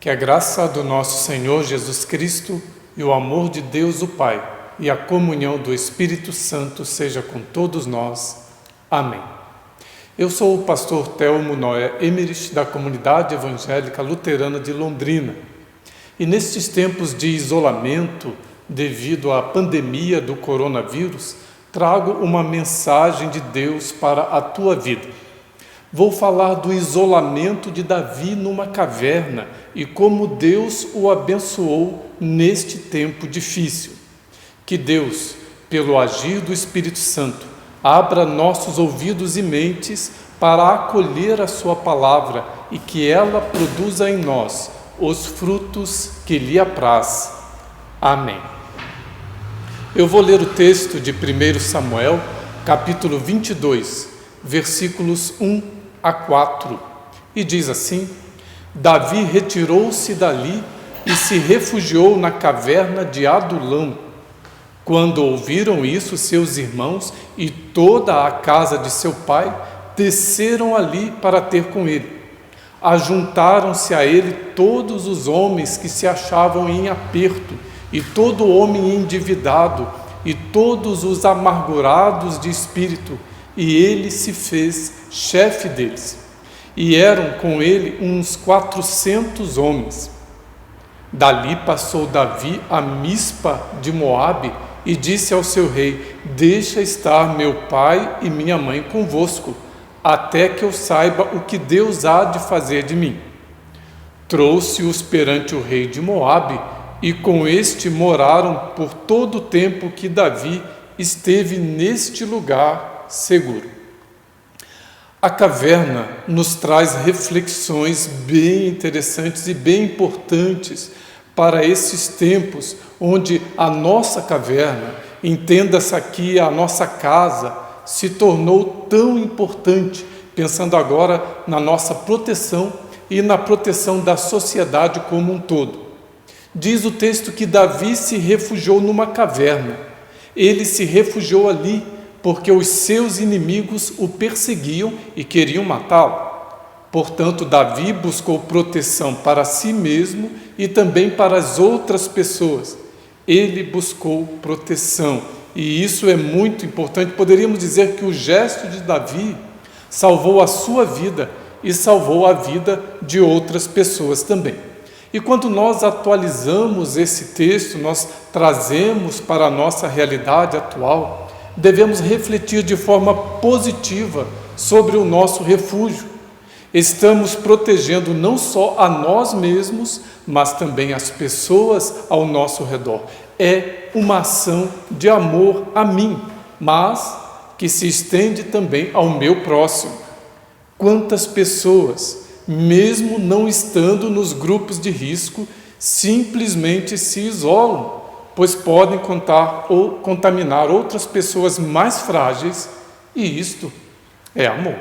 Que a graça do nosso Senhor Jesus Cristo e o amor de Deus o Pai e a comunhão do Espírito Santo seja com todos nós. Amém. Eu sou o pastor Telmo Noé Emerich, da Comunidade Evangélica Luterana de Londrina. E nestes tempos de isolamento, devido à pandemia do coronavírus, trago uma mensagem de Deus para a tua vida. Vou falar do isolamento de Davi numa caverna e como Deus o abençoou neste tempo difícil. Que Deus, pelo agir do Espírito Santo, abra nossos ouvidos e mentes para acolher a sua palavra e que ela produza em nós os frutos que lhe apraz. Amém. Eu vou ler o texto de 1 Samuel, capítulo 22, versículos 1 a 4, e diz assim: Davi retirou-se dali e se refugiou na caverna de Adulão. Quando ouviram isso, seus irmãos e toda a casa de seu pai desceram ali para ter com ele. Ajuntaram-se a ele todos os homens que se achavam em aperto, e todo homem endividado, e todos os amargurados de espírito, e ele se fez chefe deles. E eram com ele uns 400 homens. Dali passou Davi a Mispa de Moabe e disse ao seu rei: Deixa estar meu pai e minha mãe convosco, até que eu saiba o que Deus há de fazer de mim. Trouxe-os perante o rei de Moabe, e com este moraram por todo o tempo que Davi esteve neste lugar seguro. A caverna nos traz reflexões bem interessantes e bem importantes para esses tempos onde a nossa caverna, entenda-se aqui a nossa casa, se tornou tão importante, pensando agora na nossa proteção e na proteção da sociedade como um todo. Diz o texto que Davi se refugiou numa caverna. Ele se refugiou ali porque os seus inimigos o perseguiam e queriam matá-lo. Portanto, Davi buscou proteção para si mesmo e também para as outras pessoas. Ele buscou proteção, e isso é muito importante. Poderíamos dizer que o gesto de Davi salvou a sua vida e salvou a vida de outras pessoas também. E quando nós atualizamos esse texto, nós trazemos para a nossa realidade atual, devemos refletir de forma positiva sobre o nosso refúgio. Estamos protegendo não só a nós mesmos, mas também as pessoas ao nosso redor. É uma ação de amor a mim, mas que se estende também ao meu próximo. Quantas pessoas, mesmo não estando nos grupos de risco, simplesmente se isolam, pois podem contaminar outras pessoas mais frágeis, e isto é amor.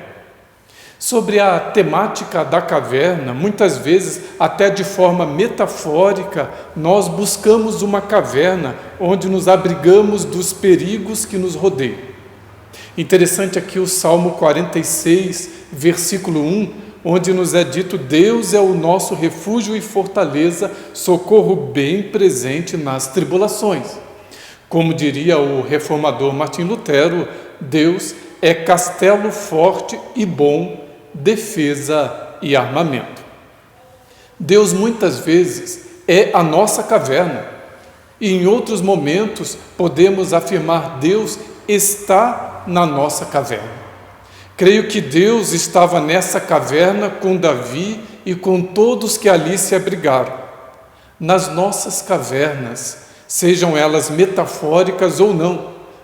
Sobre a temática da caverna, muitas vezes, até de forma metafórica, nós buscamos uma caverna onde nos abrigamos dos perigos que nos rodeiam. Interessante aqui o Salmo 46, versículo 1, onde nos é dito: Deus é o nosso refúgio e fortaleza, socorro bem presente nas tribulações. Como diria o reformador Martim Lutero, Deus é castelo forte e bom, defesa e armamento. Deus muitas vezes é a nossa caverna, e em outros momentos podemos afirmar: Deus está na nossa caverna. Creio que Deus estava nessa caverna com Davi e com todos que ali se abrigaram. Nas nossas cavernas, sejam elas metafóricas ou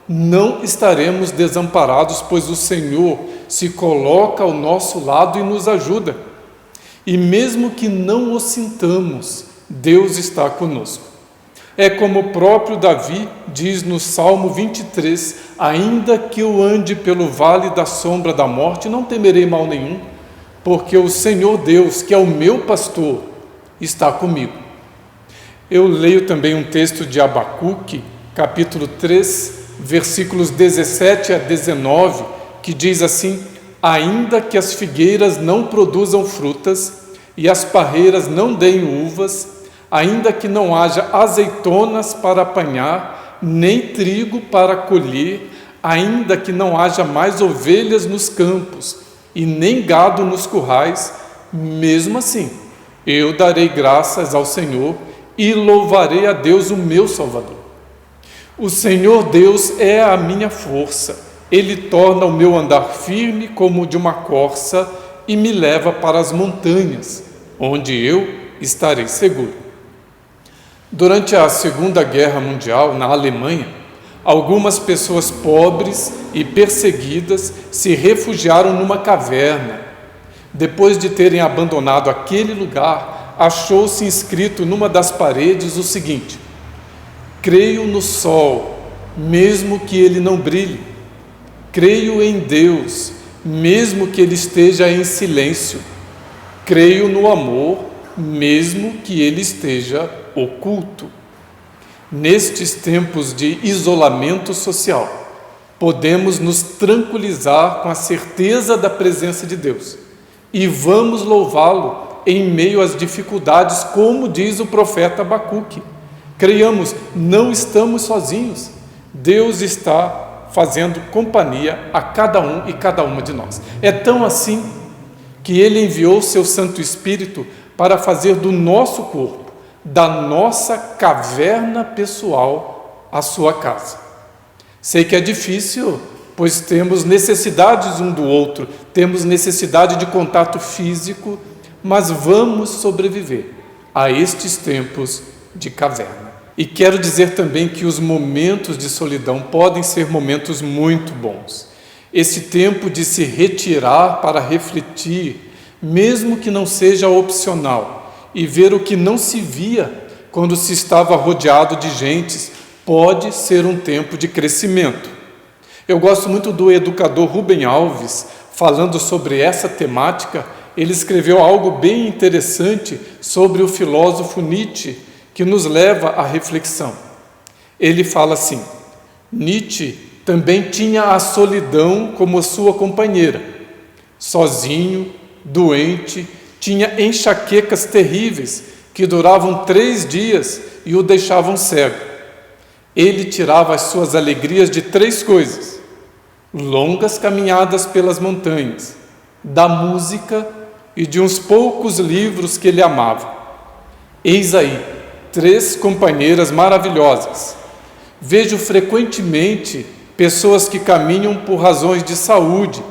não estaremos desamparados, pois o Senhor se coloca ao nosso lado e nos ajuda. E mesmo que não o sintamos, Deus está conosco. É como o próprio Davi diz no Salmo 23, ainda que eu ande pelo vale da sombra da morte, não temerei mal nenhum, porque o Senhor Deus, que é o meu pastor, está comigo. Eu leio também um texto de Abacuque, capítulo 3, versículos 17 a 19, que diz assim: ainda que as figueiras não produzam frutas, e as parreiras não deem uvas, ainda que não haja azeitonas para apanhar, nem trigo para colher, ainda que não haja mais ovelhas nos campos e nem gado nos currais, mesmo assim eu darei graças ao Senhor e louvarei a Deus, o meu Salvador. O Senhor Deus é a minha força, Ele torna o meu andar firme como o de uma corça e me leva para as montanhas, onde eu estarei seguro. Durante a Segunda Guerra Mundial, na Alemanha, algumas pessoas pobres e perseguidas se refugiaram numa caverna. Depois de terem abandonado aquele lugar, achou-se inscrito numa das paredes o seguinte: creio no sol, mesmo que ele não brilhe. Creio em Deus, mesmo que ele esteja em silêncio. Creio no amor, mesmo que ele esteja oculto. Nestes tempos de isolamento social, podemos nos tranquilizar com a certeza da presença de Deus e vamos louvá-lo em meio às dificuldades, como diz o profeta Abacuque. Creiamos, não estamos sozinhos. Deus está fazendo companhia a cada um e cada uma de nós. É tão assim que Ele enviou seu Santo Espírito para fazer do nosso corpo, da nossa caverna pessoal, a sua casa. Sei que é difícil, pois temos necessidades um do outro, temos necessidade de contato físico, mas vamos sobreviver a estes tempos de caverna. E quero dizer também que os momentos de solidão podem ser momentos muito bons. Esse tempo de se retirar para refletir, mesmo que não seja opcional, e ver o que não se via quando se estava rodeado de gentes, pode ser um tempo de crescimento. Eu gosto muito do educador Rubem Alves, falando sobre essa temática. Ele escreveu algo bem interessante sobre o filósofo Nietzsche, que nos leva à reflexão. Ele fala assim: Nietzsche também tinha a solidão como sua companheira. Sozinho, doente, tinha enxaquecas terríveis que duravam 3 dias e o deixavam cego. Ele tirava as suas alegrias de 3 coisas: longas caminhadas pelas montanhas, da música e de uns poucos livros que ele amava. Eis aí 3 companheiras maravilhosas. Vejo frequentemente pessoas que caminham por razões de saúde,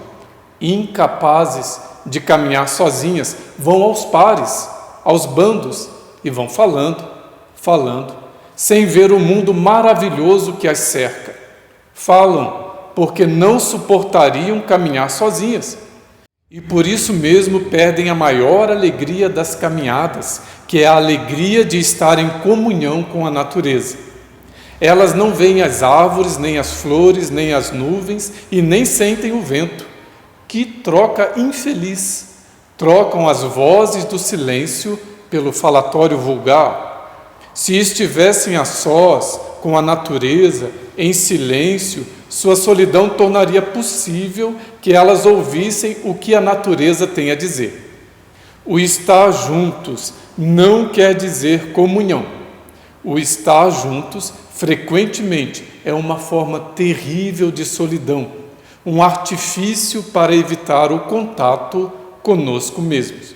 incapazes de caminhar sozinhas, vão aos pares, aos bandos e vão falando, sem ver o mundo maravilhoso que as cerca. Falam porque não suportariam caminhar sozinhas e por isso mesmo perdem a maior alegria das caminhadas, que é a alegria de estar em comunhão com a natureza. Elas não veem as árvores, nem as flores, nem as nuvens e nem sentem o vento. Que troca infeliz! Trocam as vozes do silêncio pelo falatório vulgar. Se estivessem a sós com a natureza, em silêncio, sua solidão tornaria possível que elas ouvissem o que a natureza tem a dizer. O estar juntos não quer dizer comunhão. O estar juntos, frequentemente, é uma forma terrível de solidão, um artifício para evitar o contato conosco mesmos.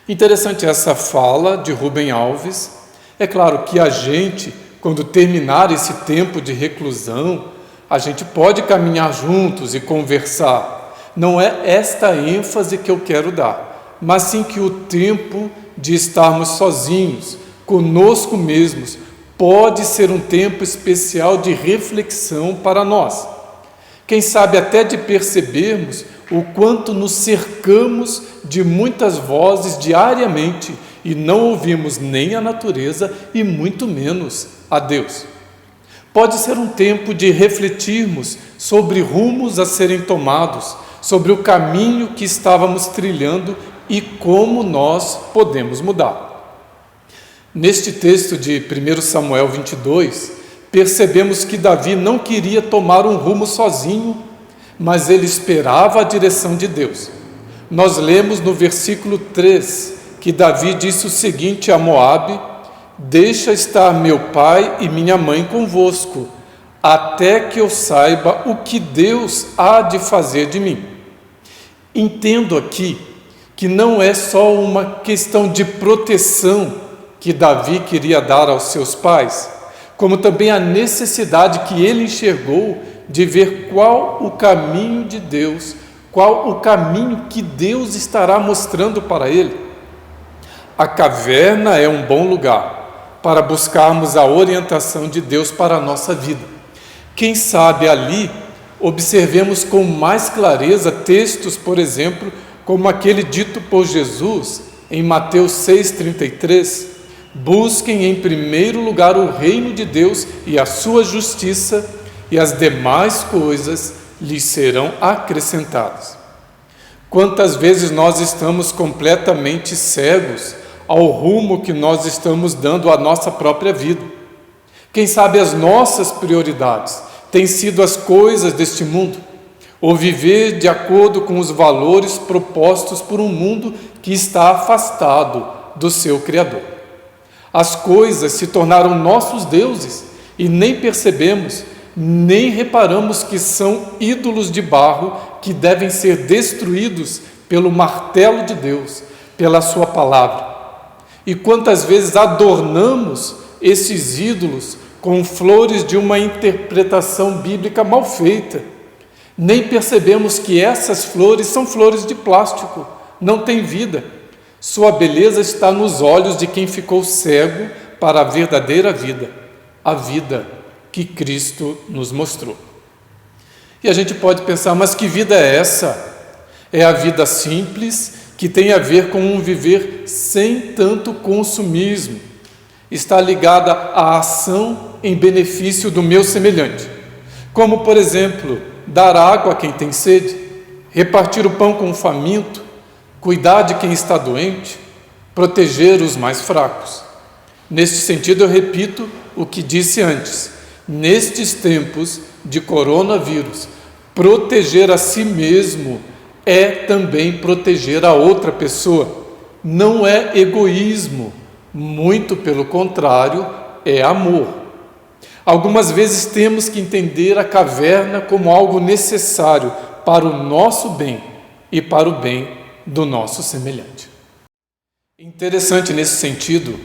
Interessante essa fala de Rubem Alves. É claro que a gente, quando terminar esse tempo de reclusão, a gente pode caminhar juntos e conversar. Não é esta ênfase que eu quero dar, mas sim que o tempo de estarmos sozinhos, conosco mesmos, pode ser um tempo especial de reflexão para nós. Quem sabe até de percebermos o quanto nos cercamos de muitas vozes diariamente e não ouvimos nem a natureza e muito menos a Deus. Pode ser um tempo de refletirmos sobre rumos a serem tomados, sobre o caminho que estávamos trilhando e como nós podemos mudar. Neste texto de 1 Samuel 22, percebemos que Davi não queria tomar um rumo sozinho, mas ele esperava a direção de Deus. Nós lemos no versículo 3: que Davi disse o seguinte a Moabe: deixa estar meu pai e minha mãe convosco, até que eu saiba o que Deus há de fazer de mim. Entendo aqui que não é só uma questão de proteção que Davi queria dar aos seus pais, como também a necessidade que ele enxergou de ver qual o caminho de Deus, qual o caminho que Deus estará mostrando para ele. A caverna é um bom lugar para buscarmos a orientação de Deus para a nossa vida. Quem sabe ali observemos com mais clareza textos, por exemplo, como aquele dito por Jesus em Mateus 6,33: busquem em primeiro lugar o reino de Deus e a sua justiça, e as demais coisas lhes serão acrescentadas. Quantas vezes nós estamos completamente cegos ao rumo que nós estamos dando à nossa própria vida? Quem sabe as nossas prioridades têm sido as coisas deste mundo, ou viver de acordo com os valores propostos por um mundo que está afastado do seu Criador. As coisas se tornaram nossos deuses e nem percebemos, nem reparamos que são ídolos de barro que devem ser destruídos pelo martelo de Deus, pela sua palavra. E quantas vezes adornamos esses ídolos com flores de uma interpretação bíblica mal feita. Nem percebemos que essas flores são flores de plástico, não têm vida. Sua beleza está nos olhos de quem ficou cego para a verdadeira vida, a vida que Cristo nos mostrou. E a gente pode pensar, mas que vida é essa? É a vida simples, que tem a ver com um viver sem tanto consumismo. Está ligada à ação em benefício do meu semelhante, como, por exemplo, dar água a quem tem sede, repartir o pão com o faminto, cuidar de quem está doente, proteger os mais fracos. Neste sentido, eu repito o que disse antes: nestes tempos de coronavírus, proteger a si mesmo é também proteger a outra pessoa. Não é egoísmo, muito pelo contrário, é amor. Algumas vezes temos que entender a caverna como algo necessário para o nosso bem e para o bem do nosso semelhante. Interessante nesse sentido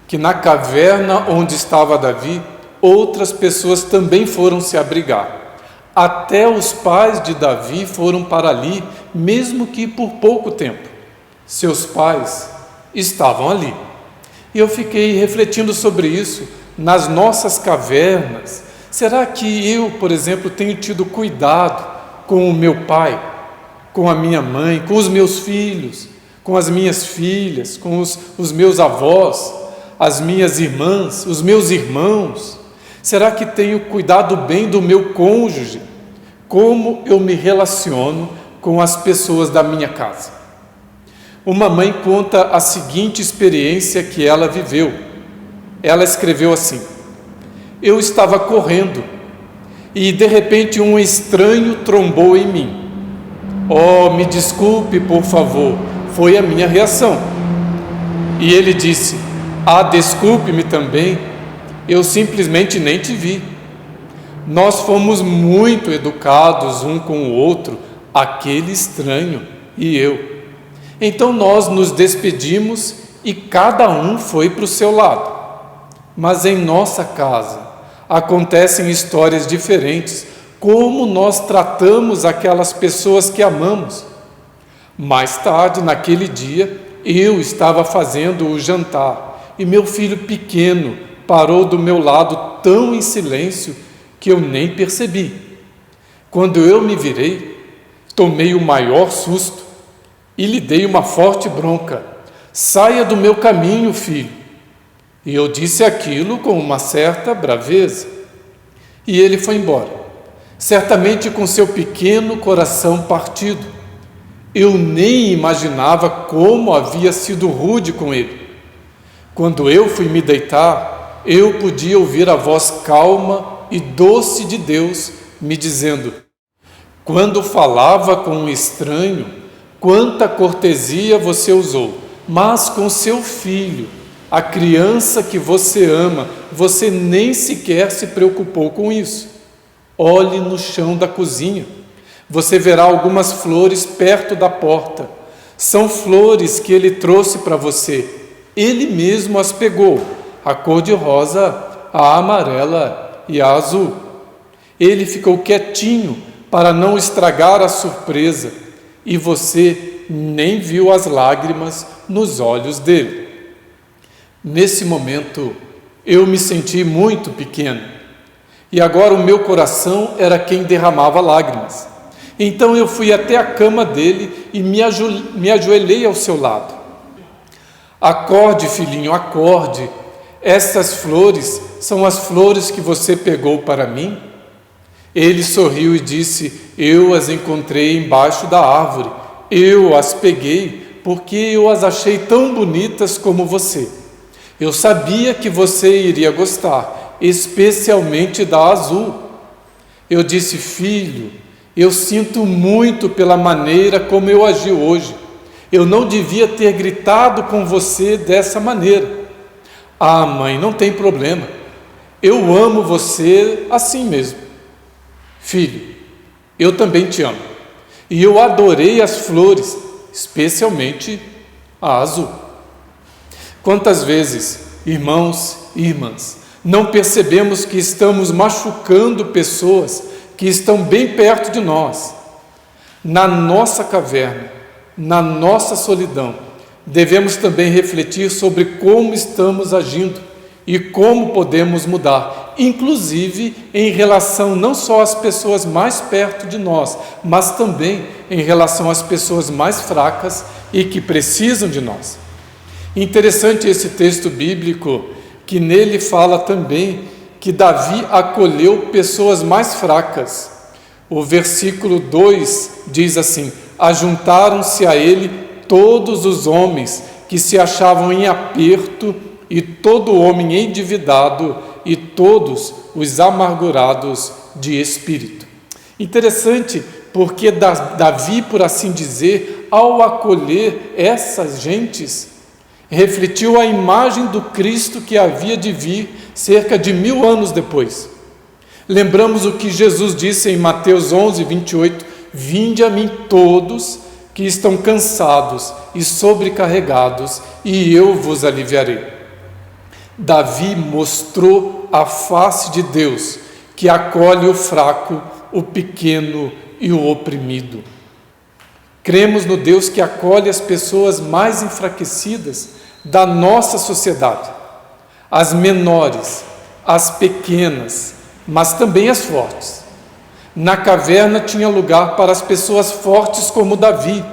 que na caverna onde estava Davi, outras pessoas também foram se abrigar. Até os pais de Davi foram para ali, mesmo que por pouco tempo. Seus pais estavam ali. E eu fiquei refletindo sobre isso nas nossas cavernas. Será que eu, por exemplo, tenho tido cuidado com o meu pai, com a minha mãe, com os meus filhos, com as minhas filhas, com os meus avós, as minhas irmãs, os meus irmãos? Será que tenho cuidado bem do meu cônjuge? Como eu me relaciono com as pessoas da minha casa? Uma mãe conta a seguinte experiência que ela viveu. Ela escreveu assim: eu estava correndo e de repente um estranho trombou em mim. Oh, me desculpe, por favor, foi a minha reação. E ele disse: ah, desculpe-me também, eu simplesmente nem te vi. Nós fomos muito educados um com o outro, aquele estranho e eu. Então nós nos despedimos e cada um foi para o seu lado. Mas em nossa casa acontecem histórias diferentes, como nós tratamos aquelas pessoas que amamos. Mais tarde, naquele dia, eu estava fazendo o jantar e meu filho pequeno parou do meu lado tão em silêncio que eu nem percebi. Quando eu me virei, tomei o maior susto e lhe dei uma forte bronca: saia do meu caminho, filho. E eu disse aquilo com uma certa braveza. E ele foi embora, certamente com seu pequeno coração partido. Eu nem imaginava como havia sido rude com ele. Quando eu fui me deitar, eu podia ouvir a voz calma e doce de Deus me dizendo: quando falava com um estranho, quanta cortesia você usou, mas com seu filho, a criança que você ama, você nem sequer se preocupou com isso. Olhe no chão da cozinha. Você verá algumas flores perto da porta. São flores que ele trouxe para você. Ele mesmo as pegou, a cor-de-rosa, a amarela e a azul. Ele ficou quietinho para não estragar a surpresa, e você nem viu as lágrimas nos olhos dele. Nesse momento, eu me senti muito pequeno, e agora o meu coração era quem derramava lágrimas. Então eu fui até a cama dele e me ajoelhei ao seu lado. Acorde, filhinho, acorde. Estas flores são as flores que você pegou para mim? Ele sorriu e disse: eu as encontrei embaixo da árvore. Eu as peguei porque eu as achei tão bonitas como você. Eu sabia que você iria gostar, especialmente da azul. Eu disse: filho, eu sinto muito pela maneira como eu agi hoje. Eu não devia ter gritado com você dessa maneira. Ah, mãe, não tem problema. Eu amo você assim mesmo. Filho, eu também te amo. E eu adorei as flores, especialmente a azul. Quantas vezes, irmãos e irmãs, não percebemos que estamos machucando pessoas que estão bem perto de nós? Na nossa caverna, na nossa solidão, devemos também refletir sobre como estamos agindo e como podemos mudar, inclusive em relação não só às pessoas mais perto de nós, mas também em relação às pessoas mais fracas e que precisam de nós. Interessante esse texto bíblico, que nele fala também que Davi acolheu pessoas mais fracas. O versículo 2 diz assim: ajuntaram-se a ele todos os homens que se achavam em aperto, e todo homem endividado, e todos os amargurados de espírito. Interessante, porque Davi, por assim dizer, ao acolher essas gentes, refletiu a imagem do Cristo que havia de vir cerca de 1000 anos depois. Lembramos o que Jesus disse em Mateus 11, 28, vinde a mim todos que estão cansados e sobrecarregados, e eu vos aliviarei. Davi mostrou a face de Deus, que acolhe o fraco, o pequeno e o oprimido. Cremos no Deus que acolhe as pessoas mais enfraquecidas da nossa sociedade, as menores, as pequenas, mas também as fortes. Na caverna tinha lugar para as pessoas fortes como Davi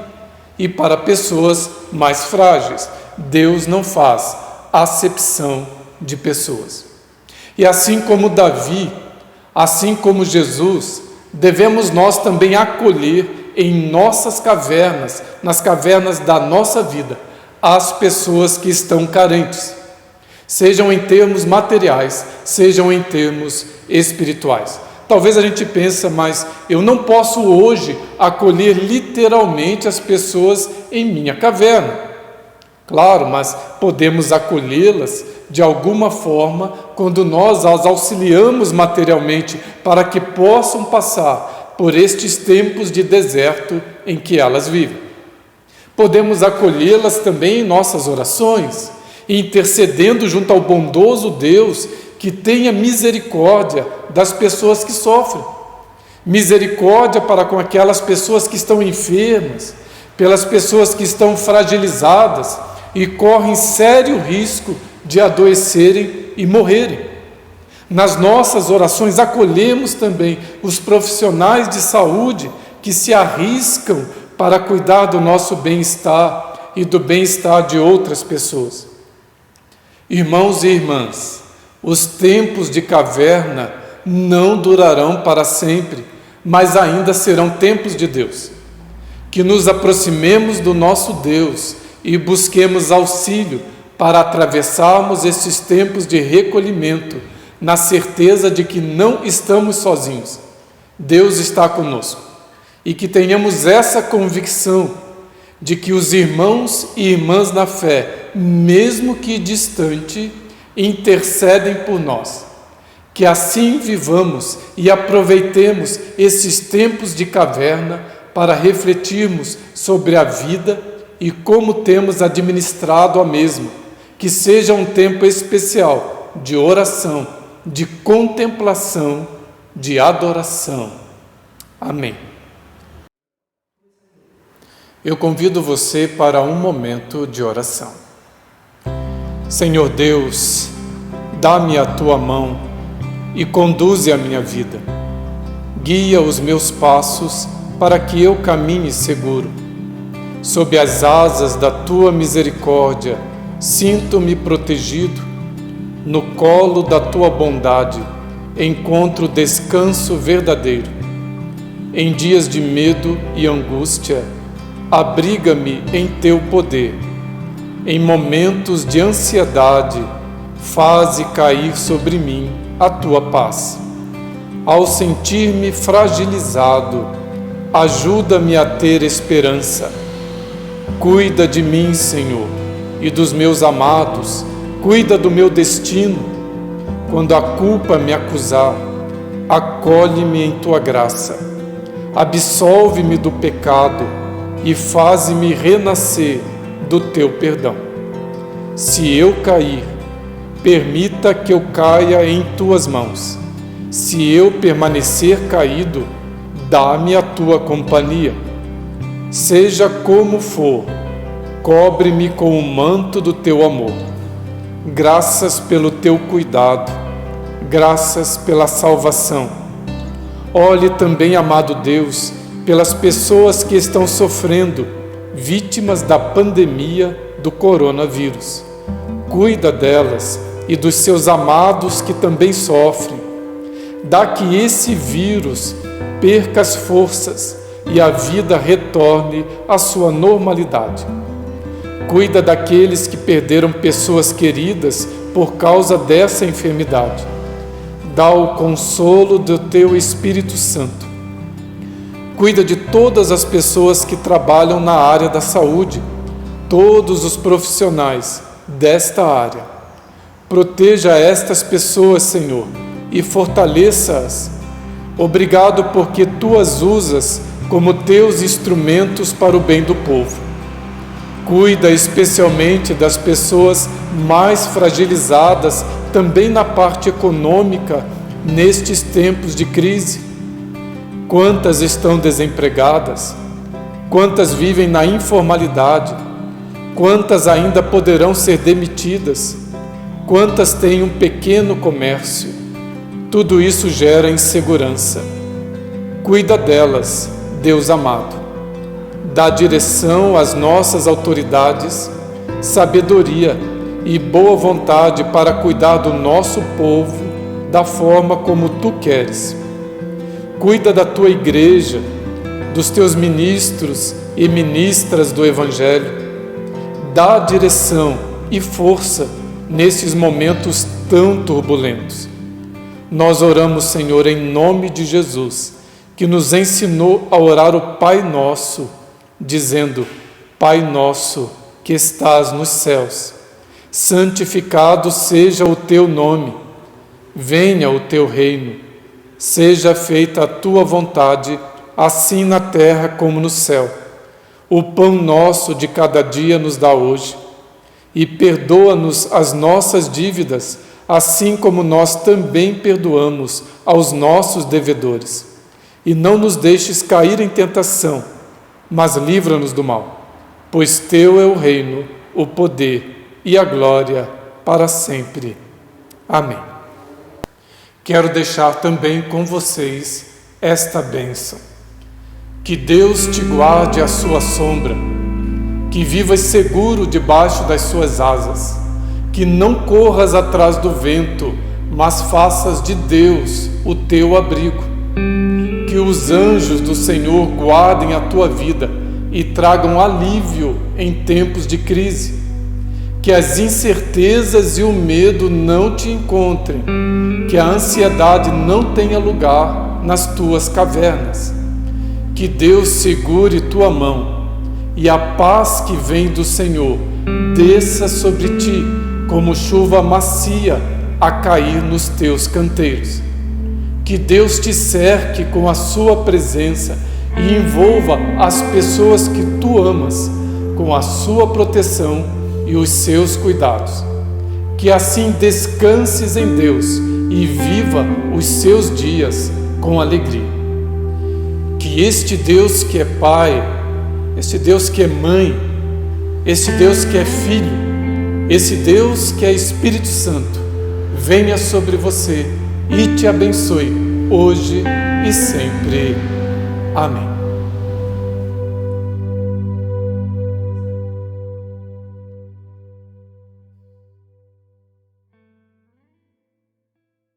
e para pessoas mais frágeis. Deus não faz acepção de pessoas. E assim como Davi, assim como Jesus, devemos nós também acolher em nossas cavernas, nas cavernas da nossa vida, as pessoas que estão carentes, sejam em termos materiais, sejam em termos espirituais. Talvez a gente pense, mas eu não posso hoje acolher literalmente as pessoas em minha caverna. Claro, mas podemos acolhê-las de alguma forma quando nós as auxiliamos materialmente para que possam passar por estes tempos de deserto em que elas vivem. Podemos acolhê-las também em nossas orações, intercedendo junto ao bondoso Deus que tenha misericórdia das pessoas que sofrem, misericórdia para com aquelas pessoas que estão enfermas, pelas pessoas que estão fragilizadas e correm sério risco de adoecerem e morrerem. Nas nossas orações acolhemos também os profissionais de saúde que se arriscam para cuidar do nosso bem-estar e do bem-estar de outras pessoas. Irmãos e irmãs, os tempos de caverna não durarão para sempre, mas ainda serão tempos de Deus. Que nos aproximemos do nosso Deus e busquemos auxílio para atravessarmos estes tempos de recolhimento, na certeza de que não estamos sozinhos. Deus está conosco. E que tenhamos essa convicção, de que os irmãos e irmãs na fé, mesmo que distante, intercedem por nós. Que assim vivamos e aproveitemos esses tempos de caverna para refletirmos sobre a vida e como temos administrado a mesma. Que seja um tempo especial de oração, de contemplação, de adoração. Amém. Eu convido você para um momento de oração. Senhor Deus, dá-me a tua mão e conduze a minha vida. Guia os meus passos para que eu caminhe seguro. Sob as asas da tua misericórdia, sinto-me protegido. No colo da tua bondade, encontro descanso verdadeiro. Em dias de medo e angústia, abriga-me em teu poder. Em momentos de ansiedade, faze cair sobre mim a tua paz. Ao sentir-me fragilizado, ajuda-me a ter esperança. Cuida de mim, Senhor, e dos meus amados, cuida do meu destino. Quando a culpa me acusar, acolhe-me em tua graça. Absolve-me do pecado e faze-me renascer do teu perdão. Se eu cair, permita que eu caia em tuas mãos. Se eu permanecer caído, dá-me a tua companhia. Seja como for, cobre-me com o manto do teu amor. Graças pelo teu cuidado, graças pela salvação. Olhe também, amado Deus, pelas pessoas que estão sofrendo, vítimas da pandemia do coronavírus. Cuida delas e dos seus amados que também sofrem. Dá que esse vírus perca as forças e a vida retorne à sua normalidade. Cuida daqueles que perderam pessoas queridas por causa dessa enfermidade. Dá o consolo do teu Espírito Santo. Cuida de todas as pessoas que trabalham na área da saúde, todos os profissionais desta área. Proteja estas pessoas, Senhor, e fortaleça-as. Obrigado porque tu as usas como teus instrumentos para o bem do povo. Cuida especialmente das pessoas mais fragilizadas, também na parte econômica, nestes tempos de crise. Quantas estão desempregadas? Quantas vivem na informalidade? Quantas ainda poderão ser demitidas? Quantas têm um pequeno comércio? Tudo isso gera insegurança. Cuida delas, Deus amado. Dá direção às nossas autoridades, sabedoria e boa vontade para cuidar do nosso povo da forma como tu queres. Cuida da tua igreja, dos teus ministros e ministras do Evangelho. Dá direção e força nesses momentos tão turbulentos. Nós oramos, Senhor, em nome de Jesus, que nos ensinou a orar o Pai Nosso, dizendo: Pai nosso que estás nos céus, santificado seja o teu nome. Venha o teu reino. Seja feita a tua vontade, assim na terra como no céu. O pão nosso de cada dia nos dá hoje. E perdoa-nos as nossas dívidas, assim como nós também perdoamos aos nossos devedores. E não nos deixes cair em tentação, mas livra-nos do mal. Pois teu é o reino, o poder e a glória para sempre. Amém. Quero deixar também com vocês esta bênção. Que Deus te guarde à sua sombra, que vivas seguro debaixo das suas asas, que não corras atrás do vento, mas faças de Deus o teu abrigo. Que os anjos do Senhor guardem a tua vida e tragam alívio em tempos de crise. Que as incertezas e o medo não te encontrem, que a ansiedade não tenha lugar nas tuas cavernas. Que Deus segure tua mão e a paz que vem do Senhor desça sobre ti como chuva macia a cair nos teus canteiros. Que Deus te cerque com a sua presença e envolva as pessoas que tu amas com a sua proteção e os seus cuidados. Que assim descanses em Deus e viva os seus dias com alegria. Que este Deus que é Pai, este Deus que é Mãe, este Deus que é Filho, esse Deus que é Espírito Santo, venha sobre você e te abençoe hoje e sempre. Amém.